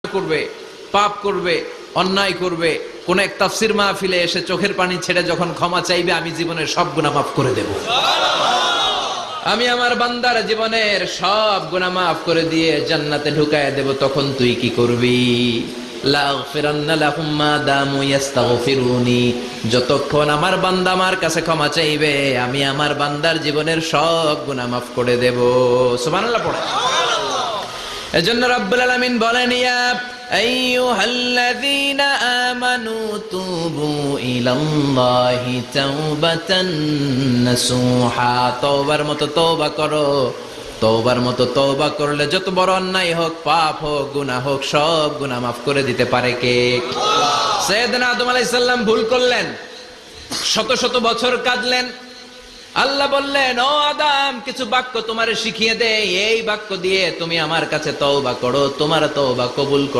করবে, পাপ করবে, অন্যায় করবে, কোন এক তাফসীর মাহফিলে এসে চোখের পানি ছেড়ে যখন ক্ষমা চাইবে, আমি জীবনের সব গুনাহ মাফ করে দেব। আমি আমার বান্দার জীবনের সব গুনাহ মাফ করে দিয়ে জান্নাতে ঢুকায় দেব। তখন তুই কি করবি? লাগফিরান্না লাহুম মা দামু ইস্তাগফিরুনি। যতক্ষণ আমার বান্দা আমার কাছে ক্ষমা চাইবে, আমি আমার বান্দার জীবনের সব গুনাহ মাফ করে দেব। সুবহানাল্লাহ পড়ে। এজন্য রব্বুল আলামিন বলেন, ইয়া আইয়ুহাল্লাযীনা আমানু তুবু ইলাল্লাহি তাওবাতান নাসুহা। তওবার মতো তওবা করো। তওবার মতো তওবা করলে যত বড় অন্যায় হোক, পাপ হোক, গুনাহ হোক, সব গুনাহ মাফ করে দিতে পারে কে? সাইয়েদনা আদম আলাইহিস সালাম ভুল করলেন, শত শত বছর কাঁদলেন। আল্লাহ বললেন, ও আদম, কিছু বাক্য তোমারে শিখিয়ে দেই, এই বাক্য দিয়ে তুমি আমার কাছে তওবা করো, তোমার তওবা কবুল করো।